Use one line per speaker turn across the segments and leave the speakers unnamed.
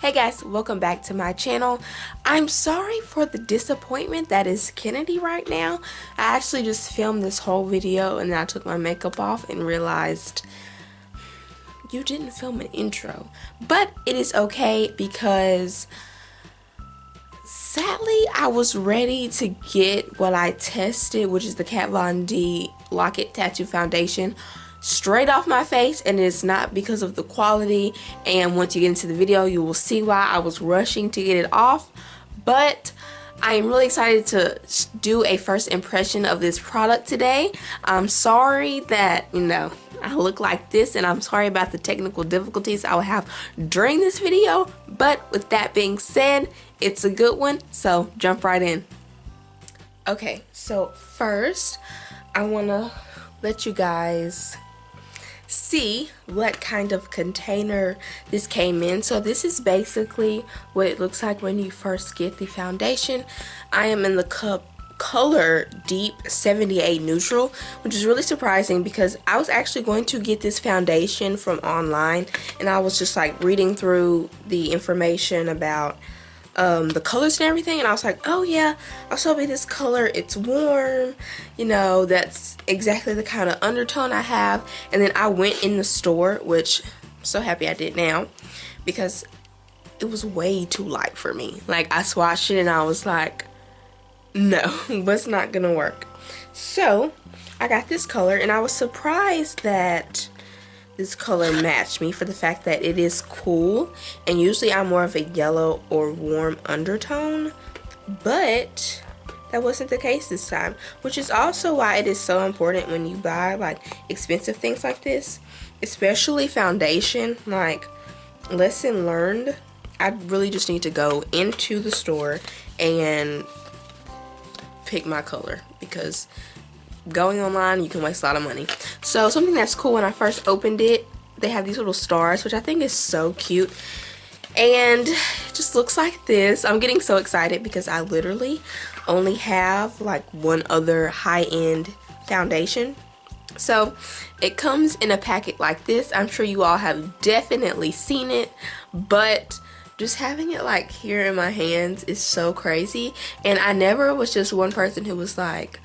Hey guys, welcome back to my channel. I'm sorry for the disappointment that is Kennedy right now. I actually just filmed this whole video and then I took my makeup off and realized you didn't film an intro. But it is okay because sadly I was ready to get what I tested, which is the Kat Von D Lock It Tattoo Foundation, straight off my face, and it's not because of the quality. And once you get into the video, you will see why I was rushing to get it off. But I am really excited to do a first impression of this product today. I'm sorry that, I look like this, and I'm sorry about the technical difficulties I will have during this video. But with that being said, it's a good one, so jump right in. Okay, so first, I want to let you guys see what kind of container this came in. So this is basically what it looks like when you first get the foundation. I am in the color Deep 78 Neutral, which is really surprising because I was actually going to get this foundation from online, and I was just like reading through the information about the colors and everything, and I was like, oh yeah, I'll show me this color, it's warm, that's exactly the kind of undertone I have. And then I went in the store, which I'm so happy I did now, because it was way too light for me. Like, I swatched it and I was like, no, that's not gonna work. So I got this color, and I was surprised that this color matched me for the fact that it is cool, and usually I'm more of a yellow or warm undertone, but that wasn't the case this time, which is also why it is so important when you buy like expensive things like this, especially foundation. Like, lesson learned, I really just need to go into the store and pick my color, because going online, you can waste a lot of money. So something that's cool, when I first opened it, they have these little stars, which I think is so cute, and it just looks like this. I'm getting so excited because I literally only have like one other high-end foundation. So it comes in a packet like this. I'm sure you all have definitely seen it, but just having it like here in my hands is so crazy. And I never was just one person who was like,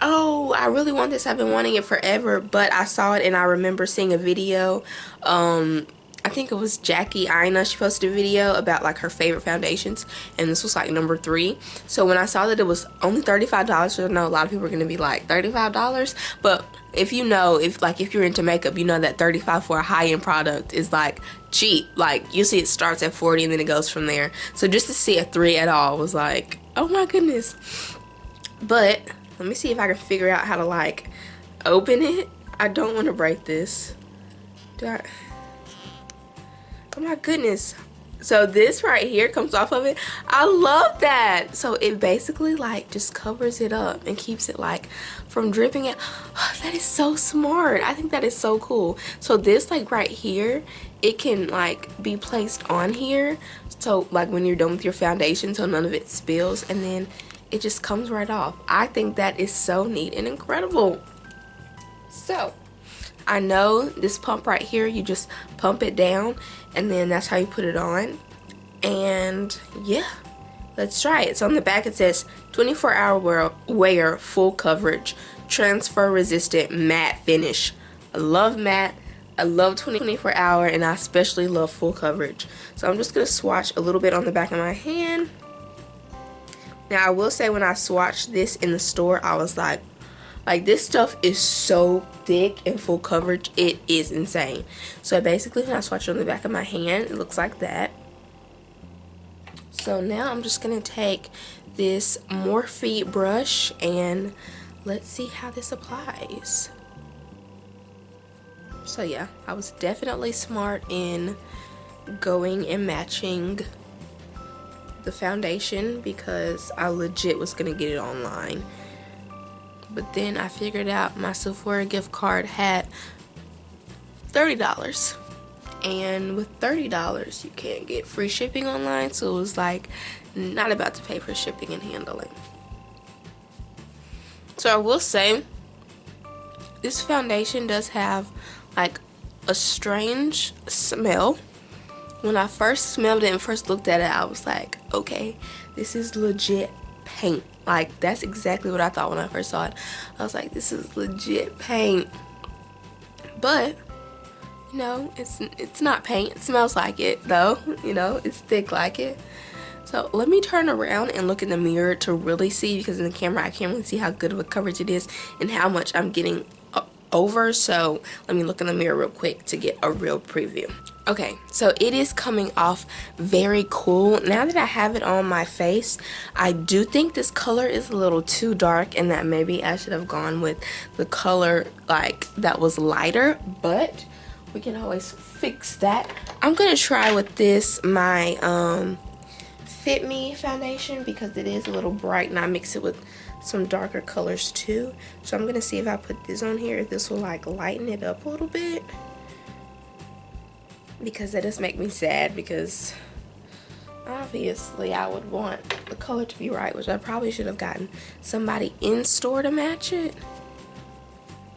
oh, I really want this, I've been wanting it forever. But I saw it, and I remember seeing a video, I think it was Jackie Aina, she posted a video about like her favorite foundations, and this was like number 3. So when I saw that it was only $35, I know a lot of people are gonna be like, $35? But if if you're into makeup, you know that $35 for a high-end product is like cheap. Like, usually it starts at $40 and then it goes from there. So just to see a 3 at all was like, oh my goodness. But let me see if I can figure out how to like open it. I don't want to break this. Oh my goodness. So this right here comes off of it. I love that. So it basically like just covers it up and keeps it like from dripping it. Oh, that is so smart. I think that is so cool. So this like right here, it can like be placed on here, so like when you're done with your foundation, so none of it spills, and then it just comes right off. I think that is so neat and incredible. So I know this pump right here, you just pump it down, and then that's how you put it on. And yeah, let's try it. So on the back it says 24-hour wear, full coverage, transfer resistant, matte finish. I love matte, I love 24-hour, and I especially love full coverage. So I'm just gonna swatch a little bit on the back of my hand. Now I will say, when I swatched this in the store, I was like this stuff is so thick and full coverage, it is insane. So basically when I swatch it on the back of my hand, it looks like that. So now I'm just gonna take this Morphe brush and let's see how this applies. So yeah, I was definitely smart in going and matching the foundation, because I legit was gonna get it online. But then I figured out my Sephora gift card had $30, and with $30 you can't get free shipping online, so it was like not about to pay for shipping and handling. So I will say this foundation does have like a strange smell, When I first smelled it and first looked at it, I was like, okay, this is legit paint. Like, that's exactly what I thought when I first saw it. I was like, this is legit paint. But, you know, it's not paint. It smells like it, though. You know, it's thick like it. So let me turn around and look in the mirror to really see, because in the camera I can't really see how good of a coverage it is and how much I'm getting over. So let me look in the mirror real quick to get a real preview. Okay, so it is coming off very cool. Now that I have it on my face, I do think this color is a little too dark and that maybe I should have gone with the color like that was lighter, but we can always fix that. I'm gonna try with this my Fit Me foundation because it is a little bright and I mix it with some darker colors too. So I'm gonna see if I put this on here, if this will like lighten it up a little bit, because that does make me sad, because obviously I would want the color to be right, which I probably should have gotten somebody in store to match it,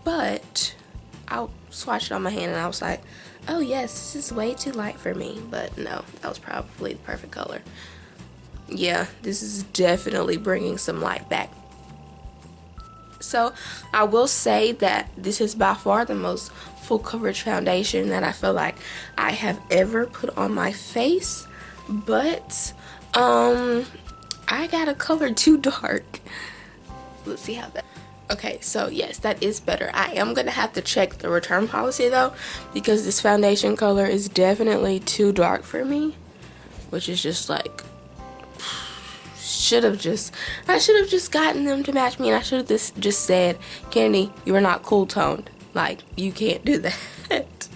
but I swatched it on my hand and I was like, oh yes, this is way too light for me. But no, that was probably the perfect color. Yeah, this is definitely bringing some light back. So I will say that this is by far the most full coverage foundation that I feel like I have ever put on my face, but I got a color too dark. Let's see how that. Okay, so yes, that is better. I am gonna have to check the return policy though, because this foundation color is definitely too dark for me, which is just like, I should have just gotten them to match me, and I should have just said, Kennedy, you are not cool toned. Like, you can't do that.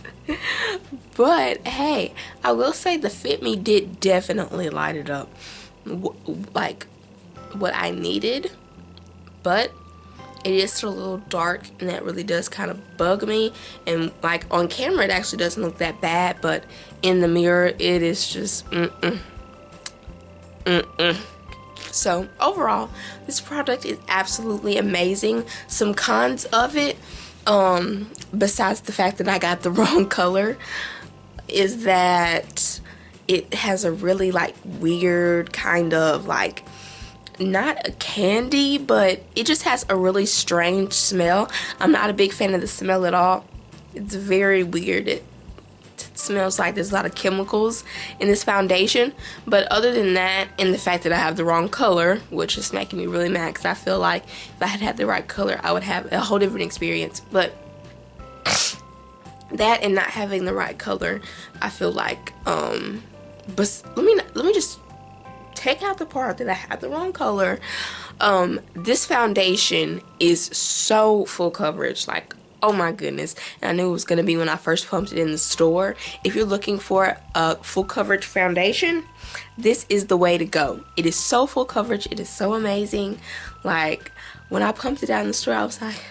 But hey, I will say the Fit Me did definitely light it up, like what I needed, but it is still a little dark, and that really does kind of bug me. And like on camera it actually doesn't look that bad, but in the mirror it is just So overall, this product is absolutely amazing. Some cons of it, besides the fact that I got the wrong color, is that it has a really like weird kind of like, not a candy, but it just has a really strange smell. I'm not a big fan of the smell at all. It's very weird. It smells like there's a lot of chemicals in this foundation. But other than that, and the fact that I have the wrong color, which is making me really mad, because I feel like if I had had the right color I would have a whole different experience. But that and not having the right color, I feel like but let me just take out the part that I had the wrong color. This foundation is so full coverage, like, oh my goodness. And I knew it was going to be when I first pumped it in the store. If you're looking for a full coverage foundation, this is the way to go. It is so full coverage. It is so amazing. Like, when I pumped it out in the store, I was like,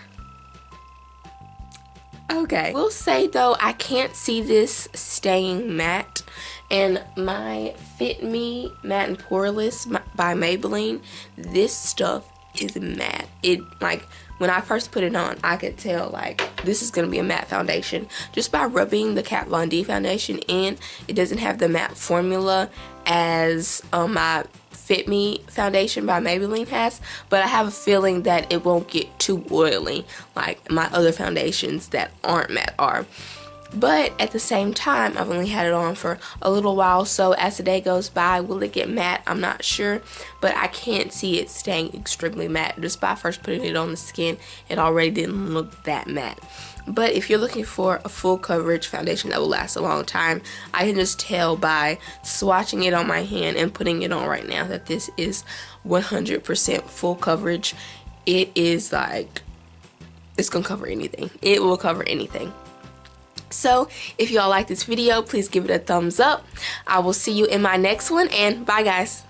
okay. We'll say though, I can't see this staying matte. And my Fit Me Matte and Poreless by Maybelline, this stuff is matte. It, like, when I first put it on, I could tell like this is gonna be a matte foundation just by rubbing the Kat Von D foundation in. It doesn't have the matte formula as my Fit Me foundation by Maybelline has, but I have a feeling that it won't get too oily like my other foundations that aren't matte are. But at the same time, I've only had it on for a little while, so as the day goes by, will it get matte? I'm not sure, but I can't see it staying extremely matte. Just by first putting it on the skin, it already didn't look that matte. But if you're looking for a full coverage foundation that will last a long time, I can just tell by swatching it on my hand and putting it on right now that this is 100% full coverage. It is like, it's gonna cover anything. It will cover anything. So if y'all like this video, please give it a thumbs up. I will see you in my next one, and bye guys.